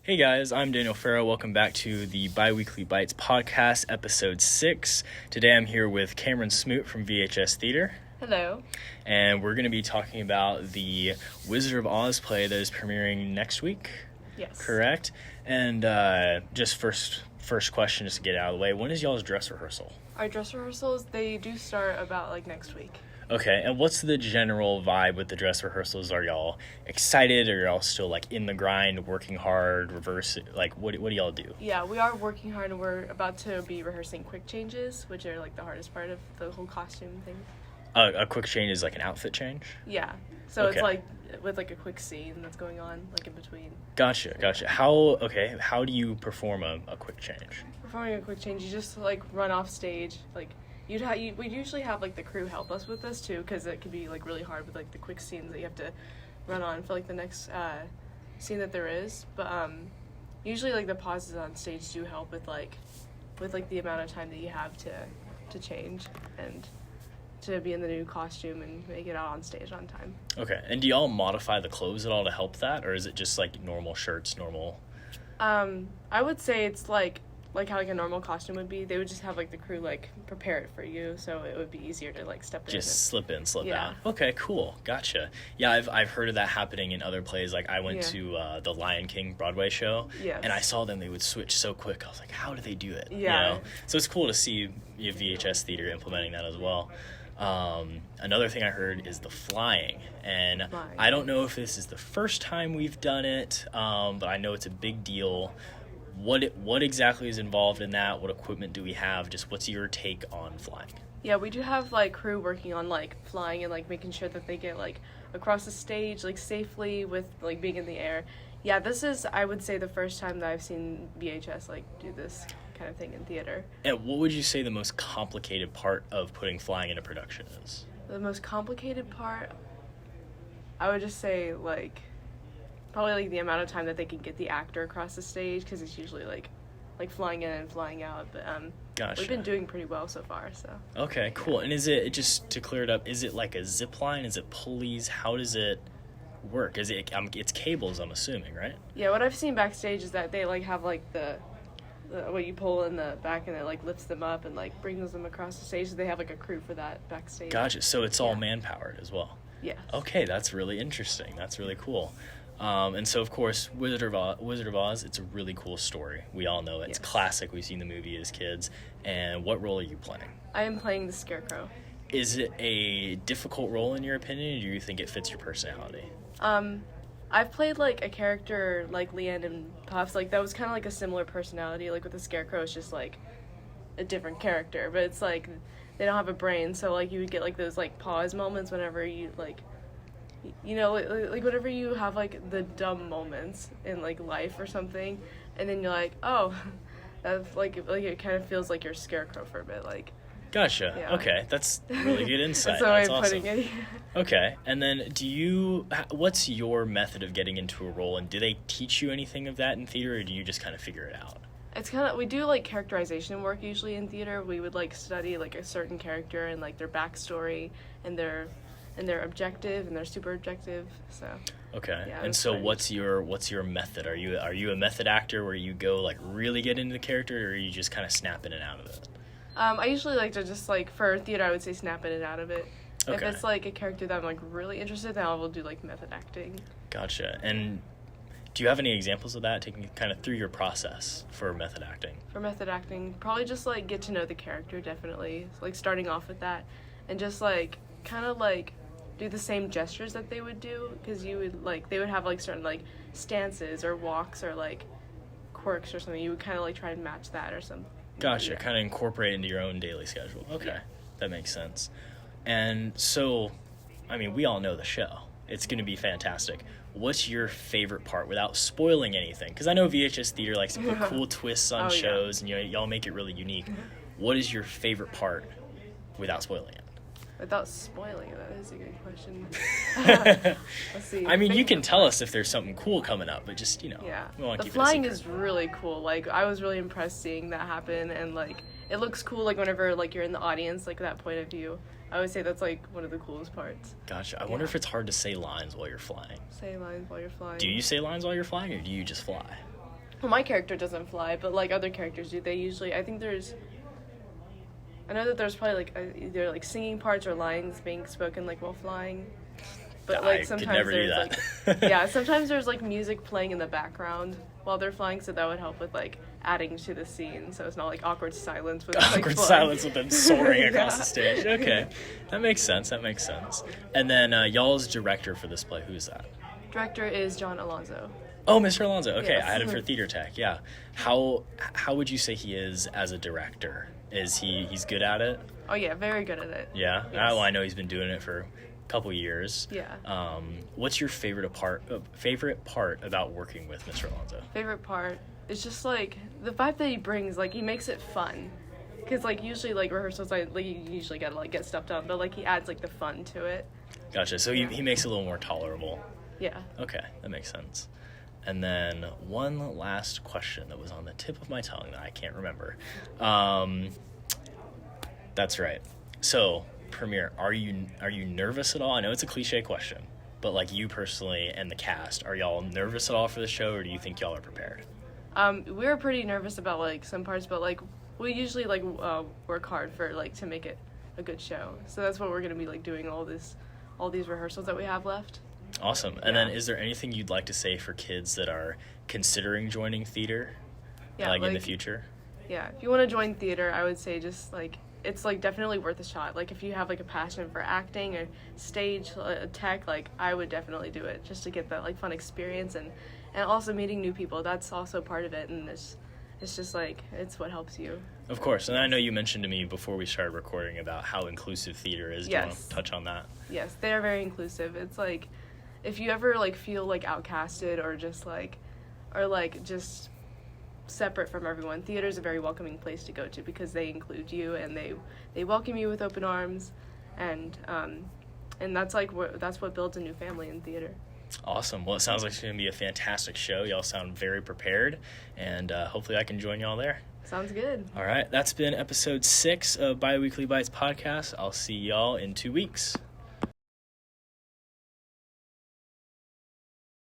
Hey guys, I'm Daniel Farrow. Welcome back to the Biweekly Bites podcast, episode 6. Today I'm here with Cameron Smoot from VHS Theater. Hello. And we're going to be talking about the Wizard of Oz play that is premiering next week. Yes. Correct? And just first question, just to get it out of the way, when is y'all's dress rehearsal? Our dress rehearsals, they do start about next week. Okay, and what's the general vibe with the dress rehearsals? Are y'all excited, or are y'all still in the grind, working hard, what do y'all do? Yeah, we are working hard, and we're about to be rehearsing quick changes, which are the hardest part of the whole costume thing. A quick change is an outfit change? Yeah, so Okay. It's with a quick scene that's going on in between. Gotcha. How do you perform a quick change? Performing a quick change, you just run off stage, we'd usually have the crew help us with this too, because it can be really hard with the quick scenes that you have to run on for the next scene that there is. But usually the pauses on stage do help with the amount of time that you have to change and to be in the new costume and make it out on stage on time. Okay, and do y'all modify the clothes at all to help that, or is it just normal shirts, normal? I would say it's how a normal costume would be. They would just have the crew prepare it for you, so it would be easier to step in. Just slip in, slip Yeah. out. Okay, cool, gotcha. Yeah, I've heard of that happening in other plays. I went to the Lion King Broadway show, Yes. and I saw them. They would switch so quick. I was like, how do they do it? Yeah. So it's cool to see VHS Theater implementing that as well. Another thing I heard is the flying, and Flying. I don't know if this is the first time we've done it, but I know it's a big deal. What exactly is involved in that? What equipment do we have? Just what's your take on flying? Yeah, we do have crew working on flying and making sure that they get across the stage safely with being in the air. Yeah, this is, I would say, the first time that I've seen VHS do this kind of thing in theater. And what would you say the most complicated part of putting flying into production is? The most complicated part, I would just say probably the amount of time that they can get the actor across the stage, because it's usually flying in and flying out. But Gotcha. we've been doing pretty well so far. So. Okay, cool. And is it, just to clear it up, is it a zip line? Is it pulleys? How does it work? Is it it's cables, I'm assuming, right? Yeah, what I've seen backstage is that they have the what you pull in the back, and it lifts them up and brings them across the stage. So they have a crew for that backstage. Gotcha. So it's all man-powered as well. Yes. Okay, that's really interesting. That's really cool. And so, of course, Wizard of Oz, it's a really cool story. We all know it. It's Yes. classic. We've seen the movie as kids. And what role are you playing? I am playing the Scarecrow. Is it a difficult role in your opinion, or do you think it fits your personality? I've played a character like Leanne and Puffs. That was kind of a similar personality. With the Scarecrow, it's just a different character, but it's they don't have a brain, so you would get those pause moments whenever you whenever you have the dumb moments in life or something, and then you're oh, that's it kind of feels like you're Scarecrow for a bit. Gotcha. Yeah. Okay, that's really good insight. That's the way That's I'm awesome. putting it. Okay, and then what's your method of getting into a role, and do they teach you anything of that in theater, or do you just kind of figure it out? It's we do characterization work usually in theater. We would study a certain character and their backstory and their objective and their super objective. So. Okay. Yeah, And so what's your method? Are you a method actor where you go really get into the character, or are you just kind of snap in and out of it? I usually like to just for theater, I would say snap in and out of it. Okay. If it's a character that I'm really interested in, then I will do method acting. Gotcha. And do you have any examples of that, taking kind of through your process for method acting? For method acting, probably just get to know the character, definitely. Starting off with that, and just kind of do the same gestures that they would do, because you would they would have certain stances or walks or quirks or something. You would kind of try and match that or something. Gotcha. Yeah. Kind of incorporate into your own daily schedule. Okay. Yeah. That makes sense. And so, we all know the show. It's going to be fantastic. What's your favorite part without spoiling anything? Because I know VHS Theater likes to put cool twists on shows, and y'all make it really unique. What is your favorite part without spoiling it? Without spoiling it, that is a good question. Let's see. You can tell us if there's something cool coming up, but just, Yeah. we want to The keep it a flying secret. is really cool. I was really impressed seeing that happen, and it looks cool whenever you're in the audience, that point of view. I would say that's one of the coolest parts. Gotcha. I wonder if it's hard to say lines while you're flying. Say lines while you're flying. Do you say lines while you're flying, or do you just fly? Well, my character doesn't fly, but like other characters do. They usually, I know that there's probably like either like singing parts or lines being spoken like while flying. But like I sometimes could never do there's that. like yeah, sometimes there's like music playing in the background while they're flying, so that would help with like adding to the scene, so it's not like awkward silence with like Awkward flying. silence with them soaring across Yeah. the stage. Okay, that makes sense. And then y'all's director for this play, who's that? Director is John Alonzo. Oh, Mr. Alonzo. Okay, Yes. I had him for theater tech. Yeah. How would you say he is as a director? Is he's good at it? Oh yeah, very good at it. Yeah. Yes. Well, I know he's been doing it for a couple years. Yeah. What's your favorite part about working with Mr. Alonzo? Favorite part is just like the vibe that he brings. Like he makes it fun, because like usually like rehearsals, like you usually gotta like get stuff done, but like he adds like the fun to it. Gotcha. So he makes it a little more tolerable. Yeah. Okay, that makes sense. And then one last question that was on the tip of my tongue that I can't remember. That's right. So, Premiere, are you nervous at all? I know it's a cliche question, but like you personally and the cast, are y'all nervous at all for the show, or do you think y'all are prepared? We were pretty nervous about like some parts, but like we usually like work hard for like to make it a good show. So that's what we're gonna be like doing all these rehearsals that we have left. Awesome. And then is there anything you'd like to say for kids that are considering joining theater, Yeah, in the future? Yeah, if you want to join theater, I would say just like it's like definitely worth a shot. Like if you have like a passion for acting or stage tech, like I would definitely do it just to get that like fun experience and also meeting new people. That's also part of it, and it's just like it's what helps you. Of course. And I know you mentioned to me before we started recording about how inclusive theater is. Do you want Yes. to touch on that? Yes, they are very inclusive. It's like if you ever like feel like outcasted or just just separate from everyone, theater is a very welcoming place to go to because they include you and they welcome you with open arms, and that's what builds a new family in theater. Awesome. Well, it sounds like it's going to be a fantastic show. Y'all sound very prepared, and hopefully I can join y'all there. Sounds good. All right. That's been episode 6 of Biweekly Bites podcast. I'll see y'all in 2 weeks.